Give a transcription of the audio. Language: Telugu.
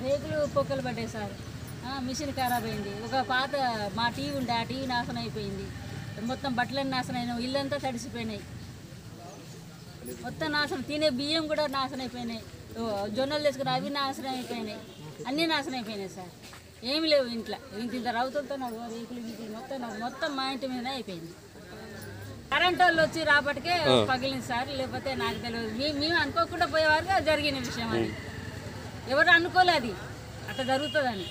రేకులు పొక్కలు పడ్డాయి సార్. మిషన్ ఖరాబ్ అయింది. ఒక పాత మా టీవీ ఉండే, ఆ టీవీ నాశనం అయిపోయింది. మొత్తం బట్టలన్నీ నాశనం అయినాయి. ఇల్లంతా తడిసిపోయినాయి. మొత్తం నాశనం. తినే బియ్యం కూడా నాశనం అయిపోయినాయి. జొన్నలు తెచ్చుకుని అవి నాశనం అయిపోయినాయి. అన్నీ నాశనం అయిపోయినాయి సార్. ఏమి లేవు ఇంట్లో. ఇంత రౌతులతో నాకు రేకులు మొత్తం మా ఇంటి మీద అయిపోయింది. కరెంట్ వాళ్ళు వచ్చి రాబట్టికే పగిలింది సార్. లేకపోతే నాకు తెలియదు. మేము అనుకోకుండా పోయేవారుగా జరిగిన విషయం అది. ఎవరు అనుకోలేదు అట్లా జరుగుతుందని.